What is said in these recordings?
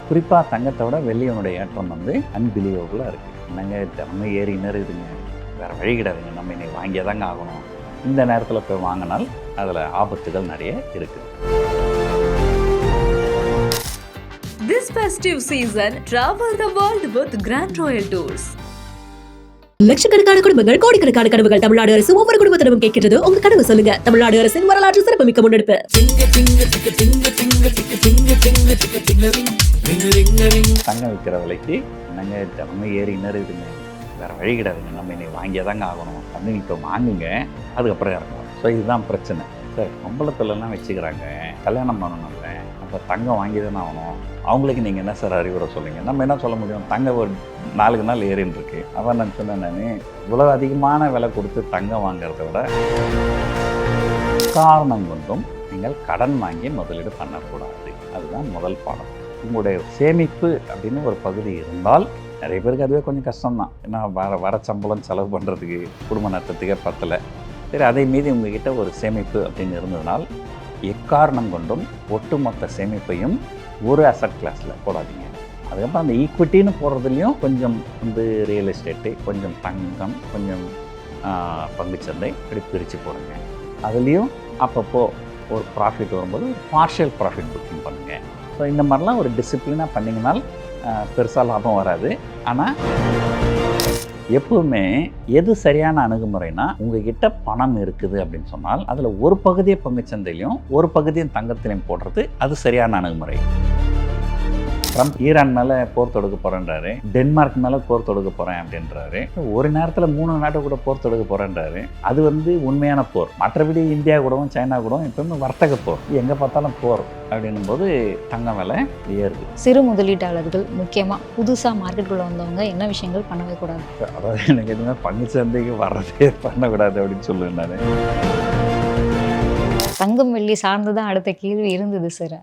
குறிப்பாக தங்கத்தை விட வெள்ளியினுடைய ஏற்றம் வந்து அன்பிலீவபுளாக இருக்குது. என்னங்க தினமும் ஏறி இருக்குதுங்க, வேறு வழி கிடையாதுங்க, நம்ம இன்னைக்கு வாங்கியே தாங்க ஆகணும். இந்த நேரத்தில் போய் வாங்கினால் அதில் ஆபத்துகள் நிறைய இருக்குது. This festive season, travel the world with Grand Royal Tours. லட்சக்கணக்கான குடும்பங்கள், கோடிக்கணக்கான கனவுகள். தமிழ்நாடு அரசு ஒவ்வொரு குடும்பத்தினரும் கேட்கிறது, உங்க கனவு சொல்லுங்க. தமிழ்நாடு அரசின் வரலாற்று சிறப்புமிக்க முன்னெடுப்பு. தங்கம் விற்கிற விலைக்கு என்னங்க தினமும் ஏறி இருக்குதுங்க, வேறு வழி கிடையாதுங்க, நம்ம இன்னைக்கு வாங்கியே தாங்க ஆகணும் அப்படின்னு இப்போ வாங்குங்க, அதுக்கப்புறம் இறங்கணும். ஸோ இதுதான் பிரச்சனை. சார் பொம்பளத்துலலாம் வச்சுக்கிறாங்க, கல்யாணம் பண்ணணும், அப்போ தங்கம் வாங்கி தானே ஆகணும். அவங்களுக்கு நீங்கள் என்ன சார் அறிவுரை சொல்லுங்கள்? நம்ம என்ன சொல்ல முடியும்? தங்கம் ஒரு 4 நாள் ஏறின்னு இருக்கு. அவன் நான் சொன்னேன், நான் இவ்வளோ அதிகமான விலை கொடுத்து தங்கம் வாங்கிறத விட காரணம் கொண்டும் நீங்கள் கடன் வாங்கி முதலீடு பண்ணக்கூடாது. அதுதான் முதல் பாடம். உங்களுடைய சேமிப்பு அப்படின்னு ஒரு பகுதி இருந்தால் நிறைய பேருக்கு அதுவே கொஞ்சம் கஷ்டம்தான். ஏன்னா வர சம்பளம் செலவு பண்ணுறதுக்கு குடும்ப நட்டத்துக்கே பத்தலை. சரி, அதை மீறி உங்ககிட்ட ஒரு சேமிப்பு அப்படின்னு இருந்ததுனால் எக்காரணம் கொண்டும் ஒட்டுமொத்த சேமிப்பையும் ஒரு அசட் கிளாஸில் போடாதீங்க. அதுக்கப்புறம் அந்த ஈக்விட்டின்னு போடுறதுலையும் கொஞ்சம் வந்து ரியல் எஸ்டேட்டு, கொஞ்சம் தங்கம், கொஞ்சம் பங்குச்சந்தை இப்படி பிரித்து போடுங்க. அதுலேயும் அப்பப்போ ஒரு ப்ராஃபிட் வரும்போது ஒரு பார்ஷியல் ப்ராஃபிட் புக்கிங் பண்ணுங்கள். ஸோ இந்த மாதிரிலாம் ஒரு டிசிப்ளினாக பண்ணிங்கனால் பெருசாக லாபம் வராது. ஆனால் எப்பவுமே எது சரியான அணுகுமுறைனா, உங்ககிட்ட பணம் இருக்குது அப்படின்னு சொன்னால் அதில் ஒரு பகுதியை பங்குச்சந்தையிலையும் ஒரு பகுதியும் தங்கத்திலையும் போடுறது அது சரியான அணுகுமுறை. ட்ரம்ப் ஈரான் மேலே போர் தொடுக்க போகிறேன்றாரு, டென்மார்க் மேலே போர் தொடுக்க போகிறேன் அப்படின்றாரு. ஒரு நேரத்தில் 3 நாட்டு கூட போர் தொடுக்க போகிறேன்றாரு. அது வந்து உண்மையான போர். மற்றபடி இந்தியா கூடவும் சைனா கூடவும் எப்பவுமே வர்த்தக போர், எங்கே பார்த்தாலும் போர் அப்படின்னும் போது தங்கம் விலை ஏறுது. சிறு முதலீட்டாளர்கள் முக்கியமாக புதுசாக மார்க்கெட்டுக்குள்ளே வந்தவங்க என்ன விஷயங்கள் பண்ணவே கூடாது? அதாவது எனக்கு எதுவுமே பங்கு சந்தைக்கு வர்றதே பண்ணக்கூடாது அப்படின்னு சொல்லுவேன் நான். தங்கம் வெள்ளி சார்ந்து தான் அடுத்த கேள்வி இருந்தது சார்.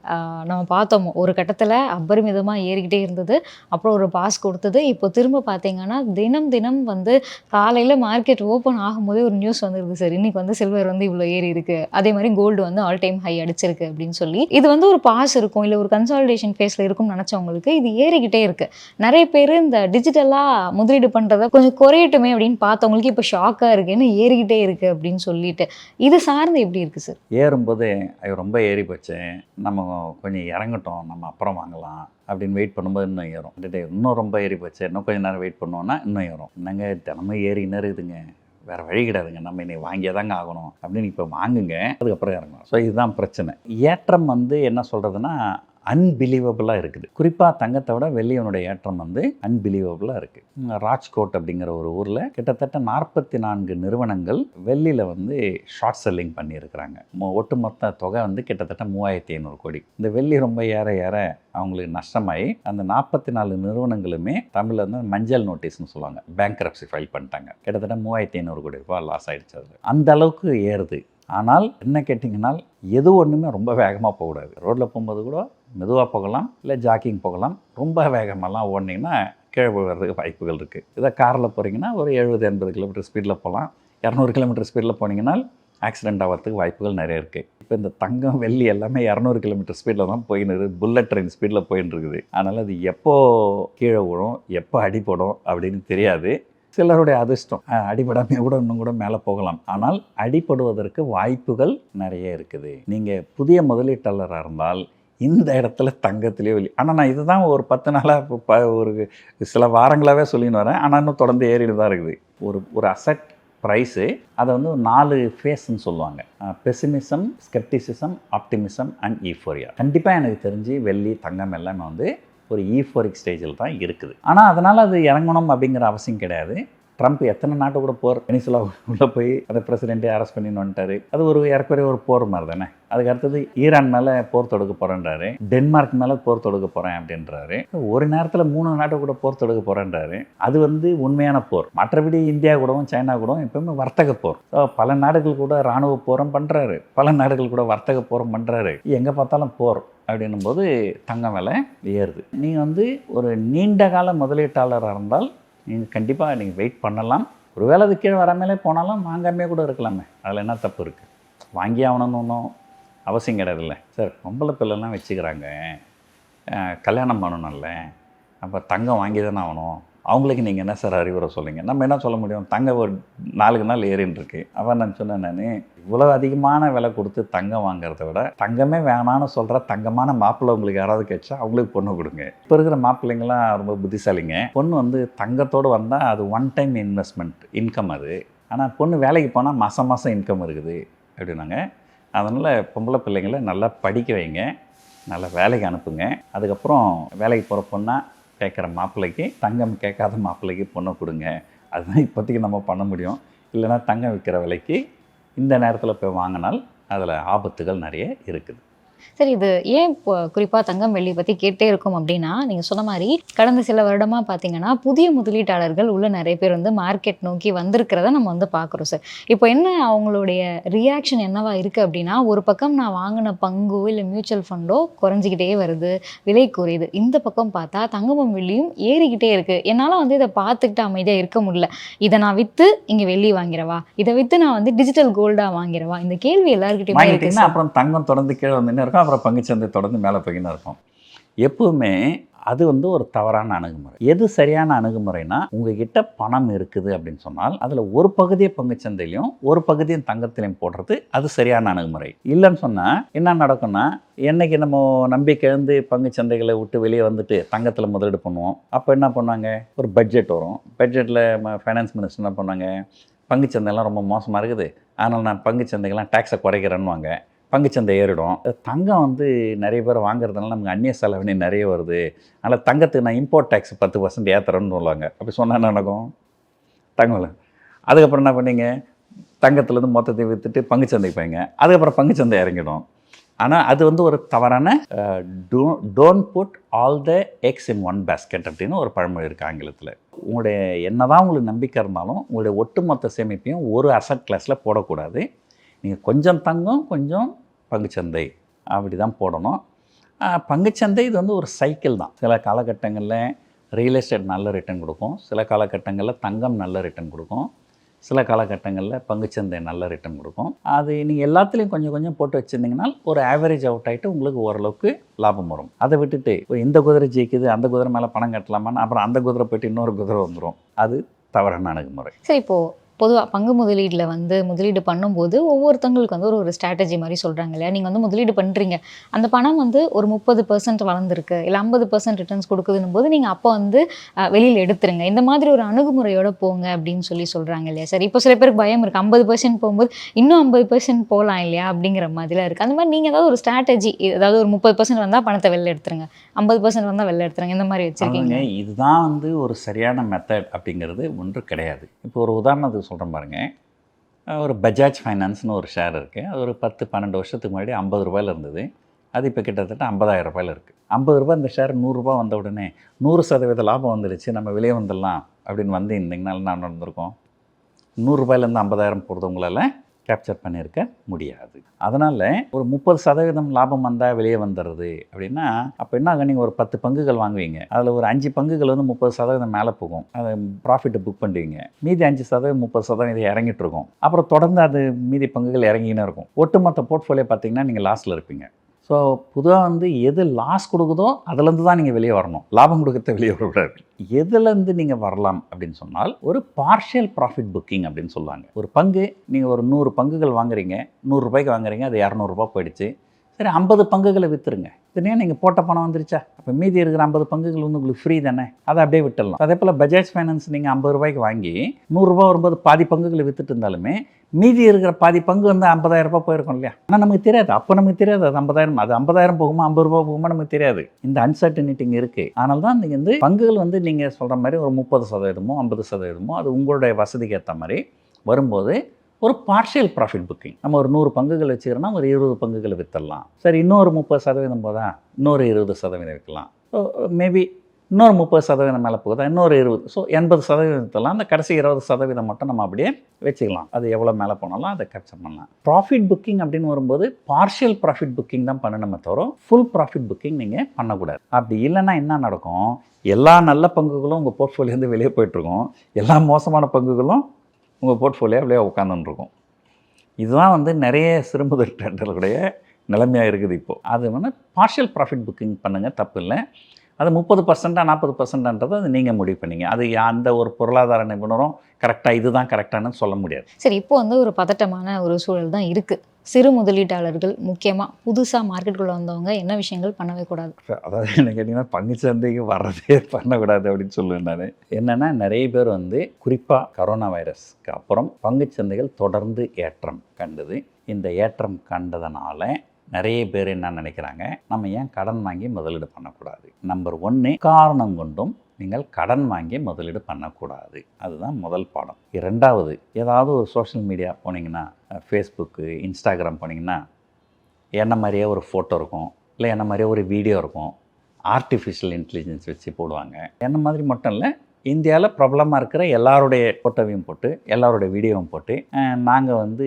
நம்ம பார்த்தோம் ஒரு கட்டத்தில் அபரிமிதமாக ஏறிக்கிட்டே இருந்தது, அப்புறம் ஒரு பாஸ் கொடுத்தது. இப்போ திரும்ப பார்த்தீங்கன்னா தினம் தினம் வந்து காலையில் மார்க்கெட் ஓப்பன் ஆகும்போதே ஒரு நியூஸ் வந்துருது சார், இன்றைக்கி வந்து சில்வர் வந்து இவ்வளோ ஏறி இருக்குது, அதே மாதிரி கோல்டு வந்து ஆல் டைம் ஹை அடிச்சிருக்கு அப்படின்னு சொல்லி. இது வந்து ஒரு பாஸ் இருக்கும், இல்லை ஒரு கன்சாலிடேஷன் ஃபேஸில் இருக்கும்னு நினச்சவங்களுக்கு இது ஏறிக்கிட்டே இருக்குது. நிறைய பேர் இந்த டிஜிட்டலாக முதலீடு பண்ணுறத கொஞ்சம் குறையட்டுமே அப்படின்னு பார்த்தவங்களுக்கு இப்போ ஷாக்காக இருக்குது, ஏன்னா ஏறிக்கிட்டே இருக்குது அப்படின்னு சொல்லிட்டு. இது சார்ந்து எப்படி இருக்குது சார்? ஏறும்போது அது ரொம்ப ஏறி போச்சு, நம்ம கொஞ்சம் இறங்கட்டும், நம்ம அப்புறம் வாங்கலாம் அப்படின்னு வெயிட் பண்ணும்போது இன்னும் ஏறும். இன்னும் ரொம்ப ஏறி போச்சு, இன்னும் கொஞ்சம் நேரம் வெயிட் பண்ணுவோன்னா இன்னும் ஏறும். என்னங்க தினமும் ஏறி இருக்குதுங்க, வேறு வழி கிடையாதுங்க, நம்ம இன்னைக்கு வாங்கியே தாங்க ஆகணும் அப்படின்னு இப்போ வாங்குங்க, அதுக்கப்புறம் இறங்கணும். ஸோ இதுதான் பிரச்சனை. ஏற்றம் வந்து என்ன சொல்கிறதுனா அன்பிலீவபுளாக இருக்குது. குறிப்பாக தங்கத்தை விட வெள்ளியினுடைய ஏற்றம் வந்து அன்பிலீவபுளாக இருக்குது. ராஜ்கோட் அப்படிங்கிற ஒரு ஊரில் கிட்டத்தட்ட 44 நிறுவனங்கள் வெள்ளியில் வந்து ஷார்ட் செல்லிங் பண்ணியிருக்கிறாங்க. ஒட்டுமொத்த தொகை வந்து கிட்டத்தட்ட 3500 கோடி. இந்த வெள்ளி ரொம்ப ஏற ஏற அவங்களுக்கு நஷ்டமாகி அந்த 44 நிறுவனங்களுமே தமிழில் வந்து மஞ்சள் நோட்டீஸ்னு சொல்லுவாங்க, பேங்க்ரப்சி ஃபைல் பண்ணிட்டாங்க. கிட்டத்தட்ட 3500 கோடி ரூபாய் லாஸ் ஆகிடுச்சு. அது அந்த அளவுக்கு ஏறுது. ஆனால் என்ன கேட்டிங்கன்னா, எது ஒன்றுமே ரொம்ப வேகமாக போகக்கூடாது. ரோட்டில் போகும்போது கூட மெதுவாக போகலாம், இல்லை ஜாக்கிங் போகலாம். ரொம்ப வேகமெல்லாம் ஓடினீங்கன்னா கீழே போகிறதுக்கு வாய்ப்புகள் இருக்குது. இதை காரில் போகிறீங்கன்னா ஒரு 70-80 கிலோமீட்டர் ஸ்பீடில் போகலாம். 200 கிலோமீட்டர் ஸ்பீடில் போனீங்கன்னா ஆக்சிடென்ட் ஆகிறதுக்கு வாய்ப்புகள் நிறைய இருக்குது. இப்போ இந்த தங்கம் வெள்ளி எல்லாமே 200 கிலோமீட்டர் ஸ்பீடில் தான் போயின்னு இருக்குது, புல்லட் ட்ரெயின் ஸ்பீடில் போயின்னு இருக்குது. அதனால் அது எப்போ கீழே விழும், எப்போ அடிபடும் அப்படின்னு தெரியாது. சிலருடைய அதிர்ஷ்டம் அடிபடாமல் கூட இன்னும் கூட மேலே போகலாம். ஆனால் அடிபடுவதற்கு வாய்ப்புகள் நிறைய இருக்குது. நீங்கள் புதிய முதலீட்டாளராக இருந்தால் இந்த இடத்துல தங்கத்திலே வெளி. ஆனால் நான் இதுதான் ஒரு 10 நாளாக ஒரு சில வாரங்களாகவே சொல்லின்னு வரேன். ஆனால் இன்னும் தொடர்ந்து ஏறிட்டு தான் இருக்குது. ஒரு அசட் ப்ரைஸு அதை வந்து 4 ஃபேஸ்ன்னு சொல்லுவாங்க. Pessimism, scepticism, optimism and euphoria. கண்டிப்பாக எனக்கு தெரிஞ்சு வெள்ளி தங்கம் எல்லாமே வந்து ஒரு ஈஃபோரிக் ஸ்டேஜில் தான் இருக்குது. ஆனால் அதனால் அது இறங்கணும் அப்படிங்கிற அவசியம் கிடையாது. ட்ரம்ப் எத்தனை நாட்டு கூட போர், வெனிசுலா உள்ளே போய் அந்த பிரசிடெண்ட்டே அரெஸ்ட் பண்ணின்னு வந்துட்டார். அது ஒரு ஏற்கனவே ஒரு போர் மாதிரி தானே. அதுக்கு அடுத்தது ஈரான் மேலே போர் தொடுக்க போகிறேன்றாரு, டென்மார்க் மேலே போர் தொடுக்க போகிறேன் அப்படின்றாரு. ஒரு நேரத்தில் 3 நாட்டு கூட போர் தொடுக்க போகிறேன்றாரு. அது வந்து உண்மையான போர். மற்றபடி இந்தியா கூடவும் சைனா கூடவும் எப்பவுமே வர்த்தக போர். பல நாடுகள் கூட இராணுவ போரும் பண்ணுறாரு, பல நாடுகள் கூட வர்த்தக போரும் பண்ணுறாரு. எங்கே பார்த்தாலும் போர் அப்படின்னும் போது தங்கம் விலை ஏறுது. நீங்கள் வந்து ஒரு நீண்ட கால முதலீட்டாளராக இருந்தால் நீங்கள் கண்டிப்பாக நீங்கள் வெயிட் பண்ணலாம். ஒருவேளை அது கீழே வராமலே போனாலும் வாங்காமே கூட இருக்கலாமே, அதில் என்ன தப்பு இருக்குது? வாங்கி ஆகணும்னு ஒன்றும் அவசியம் கிடையாதுல்ல சார். பொம்பளை பிள்ளைலாம் வச்சுக்கிறாங்க, கல்யாணம் பண்ணணும்ல, அப்போ தங்கம் வாங்கி தானே ஆகணும். அவங்களுக்கு நீங்கள் என்ன சார் அறிவுரை சொல்லுங்க? நம்ம என்ன சொல்ல முடியும்? தங்கம் ஒரு நாளுக்கு நாள் ஏறின்னு இருக்கு. அப்போ நான் சொன்னேன், நான் இவ்வளோ அதிகமான விலை கொடுத்து தங்கம் வாங்குறத விட தங்கமே வேணான்னு சொல்கிற தங்கமான மாப்பிள்ளை உங்களுக்கு யாராவது கிடைச்சா அவங்களுக்கு பொண்ணு கொடுங்க. இப்போ இருக்கிற மாப்பிள்ளைங்களாம் ரொம்ப புத்திசாலிங்க. பொண்ணு வந்து தங்கத்தோடு வந்தால் அது ஒன் டைம் இன்வெஸ்ட்மெண்ட் இன்கம் அது. ஆனால் பொண்ணு வேலைக்கு போனால் மாதம் மாதம் இன்கம் இருக்குது அப்படின்னாங்க. அதனால் பொம்பளை பிள்ளைங்களை நல்லா படிக்க வைங்க, நல்லா வேலைக்கு அனுப்புங்க. அதுக்கப்புறம் வேலைக்கு போகிற பொண்ணாக கேட்குற மாப்பிள்ளைக்கு, தங்கம் கேட்காத மாப்பிள்ளைக்கு பொண்ணை கொடுங்க. அதுதான் இப்போதைக்கு நம்ம பண்ண முடியும். இல்லைனா தங்கம் விற்கிற விலைக்கு இந்த நேரத்தில் போய் வாங்கினால் அதில் ஆபத்துகள் நிறைய இருக்குது. சரி, இது ஏன் இப்போ குறிப்பாக தங்கம் வெள்ளி பற்றி கேட்டே இருக்கும் அப்படின்னா, நீங்கள் சொன்ன மாதிரி கடந்த சில வருடமாக பார்த்தீங்கன்னா புதிய முதலீட்டாளர்கள் உள்ள நிறைய பேர் வந்து மார்க்கெட் நோக்கி வந்திருக்கிறத நம்ம வந்து பார்க்குறோம் சார். இப்போ என்ன அவங்களுடைய ரியாக்ஷன் என்னவா இருக்குது அப்படின்னா, ஒரு பக்கம் நான் வாங்கின பங்கோ இல்லை மியூச்சுவல் ஃபண்டோ குறைஞ்சிக்கிட்டே வருது, விலை குறையுது. இந்த பக்கம் பார்த்தா தங்கமும் வெள்ளியும் ஏறிக்கிட்டே இருக்குது. என்னால் வந்து இதை பார்த்துக்கிட்டு அமைதியாக இருக்க முடியல. இதை நான் விற்று இங்கே வெள்ளி வாங்கிறவா, இதை விற்று நான் வந்து டிஜிட்டல் கோல்டாக வாங்கிறவா, இந்த கேள்வி எல்லாருக்கிட்டையுமே இருக்குது. அப்புறம் தங்கம் தொடர்ந்து கீழே வந்துன்னு இருக்கும், அப்புறம் பங்குச்சந்தை தொடர்ந்து மேலே போய்கின்னு இருக்கும். எப்பவுமே அது வந்து ஒரு தவறான அணுகுமுறை. எது சரியான அணுகுமுறைனா, உங்ககிட்ட பணம் இருக்குது அப்படின்னு சொன்னால் அதில் ஒரு பகுதியை பங்குச்சந்தையிலையும் ஒரு பகுதியும் தங்கத்திலையும் போடுறது அது சரியான அணுகுமுறை. இல்லைன்னு சொன்னால் என்ன நடக்கும்னா, என்னைக்கு நம்ம நம்பிக்கை இழந்து பங்குச்சந்தைகளை விட்டு வெளியே வந்துட்டு தங்கத்தில் முதலீடு பண்ணுவோம். அப்போ என்ன பண்ணுவாங்க, ஒரு பட்ஜெட் வரும். பட்ஜெட்டில் ஃபைனான்ஸ் மினிஸ்டர் என்ன பண்ணுவாங்க, பங்குச்சந்தைலாம் ரொம்ப மோசமாக இருக்குது, அதனால் நான் பங்குச்சந்தைகள்லாம் டேக்ஸை குறைக்கிறேன்னுவாங்க. பங்குச்சந்தை ஏறிடும். தங்கம் வந்து நிறைய பேர் வாங்குறதுனால நமக்கு அந்நிய செலவினை நிறைய வருது, அதனால் தங்கத்துக்கு நான் இம்போர்ட் டேக்ஸ் 10% ஏற்றுறேன்னு சொல்லுவாங்க. அப்படி சொன்னால் என்ன நடக்கும்? தங்கம். அதுக்கப்புறம் என்ன பண்ணீங்க, தங்கத்துலேருந்து மொத்தத்தை விற்றுட்டு பங்குச்சந்தைக்கு போய்ங்க. அதுக்கப்புறம் பங்குச்சந்தை இறங்கிடும். ஆனால் அது வந்து ஒரு தவறான don't put all the eggs in one basket அப்படின்னு ஒரு பழமொழி இருக்குது ஆங்கிலத்தில். உங்களுடைய என்னதான் உங்களுக்கு நம்பிக்கை இருந்தாலும் உங்களுடைய ஒட்டுமொத்த சேமிப்பையும் ஒரு அசட் கிளாஸில் போடக்கூடாது. நீங்கள் கொஞ்சம் தங்கம் கொஞ்சம் பங்குச்சந்தை அப்படி தான் போடணும். பங்குச்சந்தை இது வந்து ஒரு சைக்கிள் தான். சில காலகட்டங்களில் ரியல் எஸ்டேட் நல்ல ரிட்டர்ன் கொடுக்கும், சில காலகட்டங்களில் தங்கம் நல்ல ரிட்டர்ன் கொடுக்கும், சில காலகட்டங்களில் பங்குச்சந்தை நல்ல ரிட்டர்ன் கொடுக்கும். அது நீங்கள் எல்லாத்துலேயும் கொஞ்சம் கொஞ்சம் போட்டு வச்சுருந்தீங்கன்னா ஒரு ஆவரேஜ் அவுட் ஆகிட்டு உங்களுக்கு ஓரளவுக்கு லாபம் வரும். அதை விட்டுட்டு இந்த குதிரை ஜெயிக்குது, அந்த குதிரை மேலே பணம் கட்டலாமான்னு அப்புறம் அந்த குதிரை போய்ட்டு இன்னொரு குதிரை வந்துடும். அது தவறான அணுகுமுறை. சரி, இப்போது பொதுவாக பங்கு முதலீட்டில் வந்து முதலீடு பண்ணும்போது ஒவ்வொருத்தங்களுக்கு வந்து ஒரு ஸ்ட்ராட்டஜி மாதிரி சொல்கிறாங்க இல்லையா. நீங்கள் வந்து முதலீடு பண்ணுறீங்க, அந்த பணம் வந்து ஒரு 30% வளர்ந்துருக்கு, இல்லை 50% ரிட்டர்ன்ஸ் கொடுக்குதுன்னும் போது நீங்கள் அப்போ வந்து வெளியில் எடுத்துருங்க, இந்த மாதிரி ஒரு அணுகுமுறையோடு போங்க அப்படின்னு சொல்கிறாங்க இல்லையா சார். இப்போ சில பேருக்கு பயம் இருக்குது, 50% போகும்போது இன்னும் 50% போகலாம் இல்லையா அப்படிங்கிற மாதிரிலாம் இருக்குது. அந்த மாதிரி நீங்கள் ஏதாவது ஒரு ஸ்ட்ராட்டஜி, ஏதாவது ஒரு 30% வந்தால் பணத்தை வெளில எடுத்துருங்க, 50% வந்தால் வெளில எடுத்துருங்க, இந்த மாதிரி வச்சுருக்கீங்க? இதுதான் வந்து ஒரு சரியான மெத்தட் அப்படிங்கிறது ஒன்று கிடையாது. இப்போ ஒரு உதாரணத்துக்கு சொல்கிறேன் பாருங்கள். ஒரு பஜாஜ் ஃபைனான்ஸ்னு ஒரு ஷேர் இருக்குது. அது ஒரு 10-12 வருஷத்துக்கு முன்னாடி 50 ரூபாயில் இருந்தது. அது இப்போ கிட்டத்தட்ட 50,000 ரூபாயில் இருக்குது. 50 ரூபாய் இந்த ஷேர் 100 ரூபா வந்த உடனே 100% லாபம் வந்துடுச்சு, நம்ம வெளியே வந்துடலாம் அப்படின்னு வந்து இருந்தீங்கனால நான் நடந்திருக்கோம். 100 ரூபாயிலேருந்து 50,000 போகிறது உங்களால் கேப்சர் பண்ணியிருக்க முடியாது. அதனால் ஒரு 30% லாபம் வந்தால் வெளியே வந்துடுறது அப்படின்னா, அப்போ என்ன ஆகும், நீங்கள் ஒரு 10 பங்குகள் வாங்குவீங்க, அதில் ஒரு 5 பங்குகள் வந்து 30% மேலே போகும், அதை ப்ராஃபிட்டை புக் பண்ணுவீங்க. மீதி 5% 30% இறங்கிட்டு இருக்கும். அப்புறம் தொடர்ந்து அது மீதி பங்குகள் இறங்கினே இருக்கும். ஒட்டுமொத்த போர்ட்ஃபோலியோ பார்த்தீங்கன்னா நீங்கள் லாஸில் இருப்பீங்க. ஸோ பொதுவாக வந்து எது லாஸ் கொடுக்குதோ அதுலேருந்து தான் நீங்கள் வெளியே வரணும், லாபம் கொடுக்கறத வெளியே வரக்கூடாது. எதுலேருந்து நீங்கள் வரலாம் அப்படின்னு சொன்னால் ஒரு பார்ஷியல் ப்ராஃபிட் புக்கிங் அப்படின்னு சொல்லுவாங்க. ஒரு பங்கு நீங்கள் ஒரு 100 பங்குகள் வாங்குறீங்க, 100 ரூபாய்க்கு வாங்குறீங்க, அது 200 ரூபாய் போயிடுச்சு. சரி, 50 பங்குகளை விற்றுருங்க. இதுனே நீங்கள் போட்ட பணம் வந்துருச்சா, அப்போ மீதி இருக்கிற 50 பங்குகள் வந்து உங்களுக்கு ஃப்ரீ தானே, அதை அப்படியே விட்டுடலாம். அதே போல் பஜாஜ் ஃபைனான்ஸ் நீங்கள் 50 ரூபாய்க்கு வாங்கி 100 ரூபா வரும்போது பாதி பங்குகளை விற்றுட்டு இருந்தாலுமே மீதி இருக்கிற பாதி பங்கு வந்து 50,000 ரூபாய் போயிருக்கும் இல்லையா. ஆனால் நமக்கு தெரியாது, அப்போ நமக்கு தெரியாது அது 50,000, அது 50,000 போகுமா 50 ரூபா போகுமா நமக்கு தெரியாது. இந்த அன்சர்டனிட்டி இருக்குது. அதனால தான் நீங்கள் வந்து பங்குகள் வந்து நீங்கள் சொல்கிற மாதிரி ஒரு 30%, 50% அது உங்களுடைய வசதிக்கு ஏற்ற மாதிரி வரும்போது ஒரு பார்ஷியல் ப்ராஃபிட் புக்கிங். நம்ம ஒரு 100 பங்குகள் வச்சுக்கிறோன்னா ஒரு 20 பங்குகளை விற்றுடலாம். சரி, இன்னொரு 30% போதா இன்னொரு 20% விற்கலாம். ஸோ மேபி இன்னொரு 30% மேலே போகுதா இன்னொரு 20, ஸோ 80% விற்றுலாம். அந்த கடைசி 20% மட்டும் நம்ம அப்படியே வச்சுக்கலாம். அது எவ்வளோ மேலே போனாலும் அதை கேப்சர் பண்ணலாம். ப்ராஃபிட் புக்கிங் அப்படின்னு வரும்போது பார்ஷியல் ப்ராஃபிட் புக்கிங் தான் பண்ணணுமே தவிர ஃபுல் ப்ராஃபிட் புக்கிங் நீங்கள் பண்ணக்கூடாது. அப்படி இல்லைன்னா என்ன நடக்கும், எல்லா நல்ல பங்குகளும் உங்கள் போர்ட்ஃபோலியோந்து வெளியே போயிட்டுருக்கும், எல்லா மோசமான பங்குகளும் உங்கள் போர்ட்ஃபோலியோ அப்படியே உட்காந்துருக்கும். இதுதான் வந்து நிறைய சிறுமுதல் ட்ரேடர்களுடைய நிலைமையாக இருக்குது இப்போது. அது வந்து பார்ஷியல் ப்ராஃபிட் புக்கிங் பண்ணுங்கள், தப்பு இல்லை. அது 30% 40%ன்றது அது நீங்கள் முடிவு பண்ணீங்க. அது அந்த ஒரு பொருளாதார நிபுணரும் கரெக்டாக இதுதான் கரெக்டானு சொல்ல முடியாது. சரி, இப்போ வந்து ஒரு பதட்டமான ஒரு சூழல் தான் இருக்குது. சிறு முதலீட்டாளர்கள் முக்கியமாக புதுசாக மார்க்கெட்டுக்குள்ளே வந்தவங்க என்ன விஷயங்கள் பண்ணவே கூடாது? அதாவது என்ன கேட்டிங்கன்னா, பங்குச்சந்தைக்கு வர்றதே பண்ணக்கூடாது அப்படின்னு சொல்லுவேன் நான். என்னென்னா, நிறைய பேர் வந்து குறிப்பாக கரோனா வைரஸ்க்கு அப்புறம் பங்குச்சந்தைகள் தொடர்ந்து ஏற்றம் கண்டது. இந்த ஏற்றம் கண்டதுனால நிறைய பேர் என்ன நினைக்கிறாங்க, நம்ம ஏன் கடன் வாங்கி முதலீடு பண்ணக்கூடாது. நம்பர் 1, காரணம் கொண்டும் நீங்கள் கடன் வாங்கி முதலீடு பண்ணக்கூடாது. அதுதான் முதல் பாடம். 2வது, ஏதாவது ஒரு சோஷியல் மீடியா போனீங்கன்னா, ஃபேஸ்புக்கு, இன்ஸ்டாகிராம் போனீங்கன்னா, என்ன மாதிரியே ஒரு ஃபோட்டோ இருக்கும், இல்லை என்ன மாதிரியே ஒரு வீடியோ இருக்கும். ஆர்டிஃபிஷியல் இன்டெலிஜென்ஸ் வச்சு போடுவாங்க. என்ன மாதிரி மட்டும் இல்லை, இந்தியாவில் பிரபலமாக இருக்கிற எல்லாருடைய ஃபோட்டோவையும் போட்டு, எல்லாருடைய வீடியோவும் போட்டு, நாங்கள் வந்து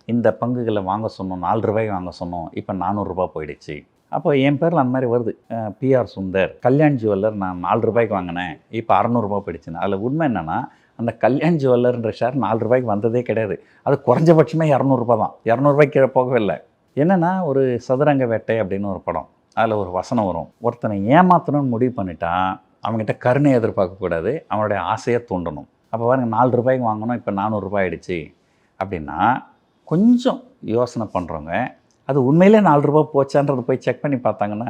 இந்த பங்குகளை வாங்க சொன்னோம், 4 ரூபாய்க்கு வாங்க சொன்னோம், இப்போ 400 ரூபா போயிடுச்சு. அப்போ என் பேரில் அந்த மாதிரி வருது. பிஆர் சுந்தர், கல்யாண் ஜுவல்லர் நான் 4 ரூபாய்க்கு வாங்கினேன், இப்போ 600 ரூபா போயிடுச்சுன்னு. அதில் உண்மை என்னென்னா, அந்த கல்யாண் ஜுவல்லர்ன்ற ஷேர் 4 ரூபாய்க்கு வந்ததே கிடையாது. அது குறைஞ்சபட்சமே 200 ரூபா தான். 200 ரூபாய்க்கு கீழே போகவே இல்லை. என்னென்னா, ஒரு சதுரங்க வேட்டை அப்படின்னு ஒரு படம், அதில் ஒரு வசனம் வரும். ஒருத்தனை ஏமாற்றணும்னு முடிவு பண்ணிட்டா அவங்ககிட்ட கருணை எதிர்பார்க்கக்கூடாது, அவனுடைய ஆசையை தூண்டணும். அப்போ பாருங்க, 4 ரூபாய்க்கு வாங்கணும், இப்போ 400 ரூபாய் ஆகிடுச்சு அப்படின்னா, கொஞ்சம் யோசனை பண்ணுறவங்க அது உண்மையிலே 4 ரூபா போச்சான்றது போய் செக் பண்ணி பார்த்தாங்கன்னா,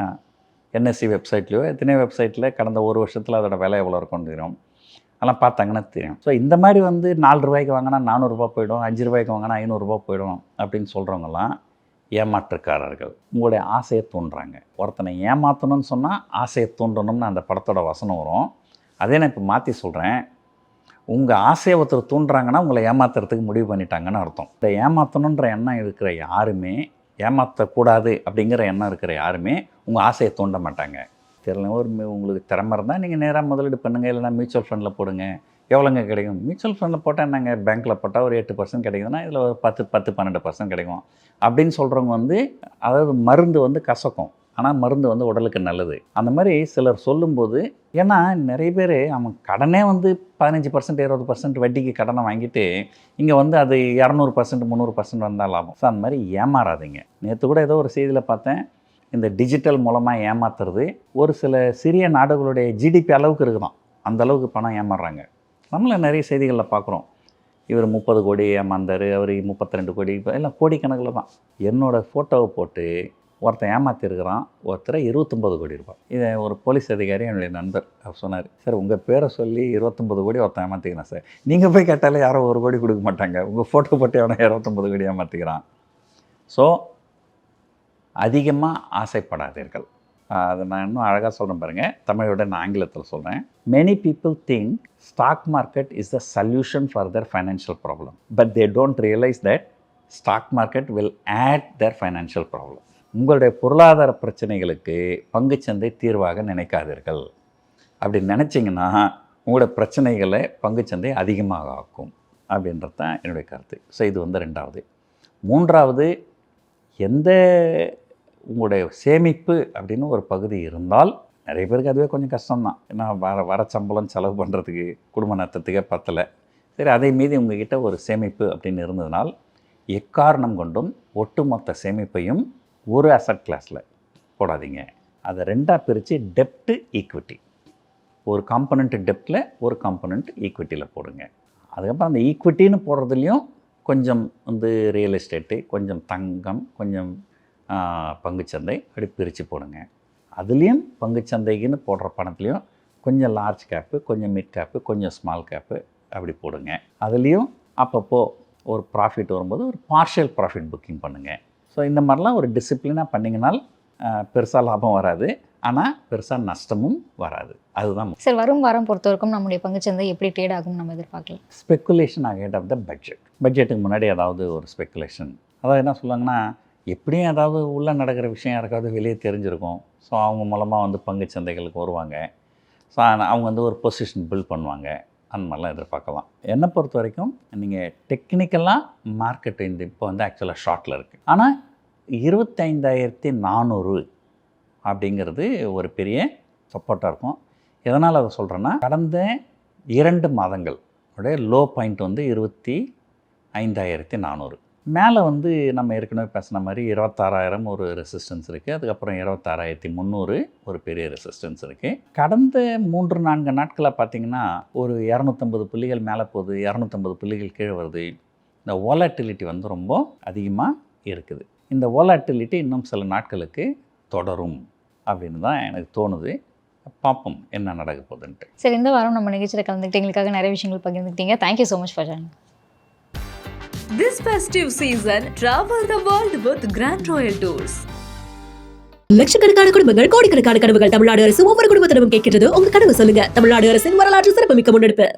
என்எஸ்சி வெப்சைட்லையோ எத்தனை வெப்சைட்டில் கடந்த ஒரு வருஷத்தில் அதோட விலை எவ்வளோ இருக்கும்னு தெரியும். அதெல்லாம் பார்த்தாங்கன்னா தெரியும். ஸோ இந்த மாதிரி வந்து 4 ரூபாய்க்கு வாங்கினா 400 ரூபா போயிடும், 5 ரூபாய்க்கு வாங்கினா 500 ரூபா போயிடும் அப்படின்னு சொல்கிறவங்கலாம் ஏமாற்றுக்காரர்கள். உங்களுடைய ஆசையை தூண்டுறாங்க. ஒருத்தனை ஏமாற்றணும்னு சொன்னால் ஆசையை தூண்டணும்னு அந்த படத்தோட வசனம் வரும். அதே நான் இப்போ மாற்றி சொல்கிறேன். உங்கள் ஆசையை ஒருத்தர் தூண்டுறாங்கன்னா உங்களை ஏமாத்துறதுக்கு முடிவு பண்ணிட்டாங்கன்னு அர்த்தம். இந்த ஏமாற்றணுன்ற எண்ணம் இருக்கிற யாருமே, ஏமாற்றக்கூடாது அப்படிங்கிற எண்ணம் இருக்கிற யாருமே உங்கள் ஆசையை தூண்ட மாட்டாங்க. தெரியல, உங்களுக்கு திறமை இருந்தால் நீங்கள் நேராக முதலீடு பண்ணுங்கள், இல்லைனா மியூச்சுவல் ஃபண்டில் போடுங்க. எவ்வளோங்க கிடைக்கும்? மியூச்சுவல் ஃபண்டில் போட்டால் என்னங்க, பேங்க்கில் போட்டால் ஒரு 8% கிடைக்குதுன்னா இதில் ஒரு 10-12% கிடைக்கும் அப்படின்னு சொல்கிறவங்க வந்து, அதாவது மருந்து வந்து கசக்கும், ஆனால் மருந்து வந்து உடலுக்கு நல்லது. அந்த மாதிரி சிலர் சொல்லும்போது, ஏன்னா நிறைய பேர் அவன் கடனே வந்து 15% 20% வட்டிக்கு கடனை வாங்கிட்டு இங்கே வந்து அது 200% 300% வந்தால் லாபம். ஸோ அந்த மாதிரி ஏமாறாதீங்க. நேற்று கூட ஏதோ ஒரு செய்தியில் பார்த்தேன், இந்த டிஜிட்டல் மூலமாக ஏமாத்துறது ஒரு சில சிறிய நாடுகளுடைய ஜிடிபி அளவுக்கு இருக்குதான், அந்த அளவுக்கு பணம் ஏமாறுறாங்க. நம்மள நிறைய செய்திகளில் பார்க்குறோம். இவர் 30 கோடி ஏமாந்தார், அவர் 32 கோடி, எல்லாம் கோடிக்கணக்கில் தான். என்னோடய ஃபோட்டோவை போட்டு ஒருத்தன் ஏமாற்றிருக்கிறான், ஒருத்தரை 29 கோடி ரூபாய். இதை ஒரு போலீஸ் அதிகாரி என்னுடைய நண்பர் அவர் சொன்னார், சார் உங்கள் பேரை சொல்லி 29 கோடி ஒருத்தன் ஏமாற்றிக்கிறான் சார். நீங்கள் போய் கேட்டாலே யாரும் 1 கோடி கொடுக்க மாட்டாங்க, உங்கள் ஃபோட்டோ போட்டு அவனை 29 கோடி ஏமாற்றிக்கிறான். ஸோ அதிகமாக ஆசைப்படாதீர்கள். அதை நான் இன்னும் அழகாக சொல்கிறேன் பாருங்கள், தமிழோட நான் ஆங்கிலத்தில் சொல்கிறேன். Many people think stock market is the solution for their financial problem, but they don't realize that stock market will add their financial problem. உங்களுடைய பொருளாதார பிரச்சனைகளுக்கு பங்குச்சந்தை தீர்வாக நினைக்காதீர்கள். அப்படி நினச்சிங்கன்னா உங்களோட பிரச்சனைகளை பங்குச்சந்தை அதிகமாக ஆக்கும் அப்படின்றது தான் என்னுடைய கருத்து. ஸோ இது வந்து 2வது. 3வது, எந்த உங்களுடைய சேமிப்பு அப்படின்னு ஒரு பகுதி இருந்தால், நிறைய பேருக்கு அதுவே கொஞ்சம் கஷ்டம்தான். ஏன்னா வர சம்பளம் செலவு பண்ணுறதுக்கு குடும்ப நத்தத்துக்கே பத்தலை. சரி, அதை மீறி உங்ககிட்ட ஒரு சேமிப்பு அப்படின்னு இருந்ததுனால், எக்காரணம் கொண்டும் ஒட்டுமொத்த சேமிப்பையும் ஒரு அசட் கிளாஸில் போடாதீங்க. அதை 2ஆக பிரித்து டெப்ட்டு ஈக்விட்டி, ஒரு காம்பனண்ட் டெப்ட்டில் ஒரு காம்பனண்ட் ஈக்விட்டியில் போடுங்க. அதுக்கப்புறம் அந்த ஈக்விட்டின்னு போடுறதுலையும் கொஞ்சம் வந்து ரியல் எஸ்டேட்டு, கொஞ்சம் தங்கம், கொஞ்சம் பங்குச்சந்தை, அப்படி பிரித்து போடுங்க. அதுலேயும் பங்குச்சந்தைக்குன்னு போடுற பணத்துலேயும் கொஞ்சம் லார்ஜ் கேப்பு, கொஞ்சம் மிட் கேப்பு, கொஞ்சம் ஸ்மால் கேப்பு அப்படி போடுங்க. அதுலேயும் அப்பப்போ ஒரு ப்ராஃபிட் வரும்போது ஒரு பார்ஷியல் ப்ராஃபிட் புக்கிங் பண்ணுங்கள். ஸோ இந்த மாதிரிலாம் ஒரு டிசிப்ளினாக பண்ணிங்கனால் பெருசாக லாபம் வராது, ஆனால் பெருசாக நஷ்டமும் வராது. அதுதான் சார். வரும் வாரம் பொறுத்த வரைக்கும் நம்முடைய பங்குச்சந்தை எப்படி ட்ரேட் ஆகும் நம்ம எதிர்பார்க்கலாம்? ஸ்பெக்குலேஷன் அஹெட் ஆஃப் த பட்ஜெட்டுக்கு முன்னாடி ஏதாவது ஒரு ஸ்பெக்குலேஷன், அதாவது என்ன சொல்லுவாங்கன்னா, எப்படியும் ஏதாவது உள்ளே நடக்கிற விஷயம் யாருக்காவது வெளியே தெரிஞ்சிருக்கும். ஸோ அவங்க மூலமாக வந்து பங்குச்சந்தைகளுக்கு வருவாங்க. ஸோ அவங்க வந்து ஒரு பொசிஷன் பில்ட் பண்ணுவாங்க. அந்த மாதிரிலாம் எதிர்பார்க்கலாம். என்னை பொறுத்த வரைக்கும் நீங்கள் டெக்னிக்கலாக மார்க்கெட் இந்த இப்போ வந்து ஆக்சுவலாக ஷார்ட்டில் இருக்குது. ஆனால் 25,400 அப்படிங்கிறது ஒரு பெரிய சப்போர்ட்டாக இருக்கும். எதனால் அதை சொல்கிறேன்னா, கடந்த 2 மாதங்கள் உடைய லோ பாயிண்ட் வந்து 25,400. மேலே வந்து நம்ம ஏற்கனவே பேசின மாதிரி 26,000 ஒரு ரெசிஸ்டன்ஸ் இருக்குது. அதுக்கப்புறம் 26,300 ஒரு பெரிய ரெசிஸ்டன்ஸ் இருக்குது. கடந்த 3-4 நாட்களாக பார்த்திங்கன்னா ஒரு 250 புள்ளிகள் மேலே போகுது, 250 புள்ளிகள் கீழே வருது. இந்த வோலாட்டிலிட்டி வந்து ரொம்ப அதிகமாக இருக்குது. இந்த வோலாட்டிலிட்டி இன்னும் சில நாட்களுக்கு தொடரும் அப்படின்னு தான் எனக்கு தோணுது. பார்ப்போம் என்ன நடக்க போகுதுன்ட்டு. சரி, இந்த வாரம் நம்ம நிகழ்ச்சியில் கலந்துக்கிட்டு எங்களுக்காக நிறைய விஷயங்கள் பகிர்ந்துக்கிட்டீங்க. Thank you so much for joining. This festive season, travel the world with Grand Royal Tours. லட்சக்கணக்கான குடும்பங்கள் கோடிக்கணக்கான கனவுகள் தமிழ்நாடு அரசு ஒவ்வொரு குடும்பத்தினரும் கேட்கிறது. உங்க கனவு சொல்லுங்க. தமிழ்நாடு அரசின் வரலாற்று சிறப்புமிக்க முன்னெடுப்பு.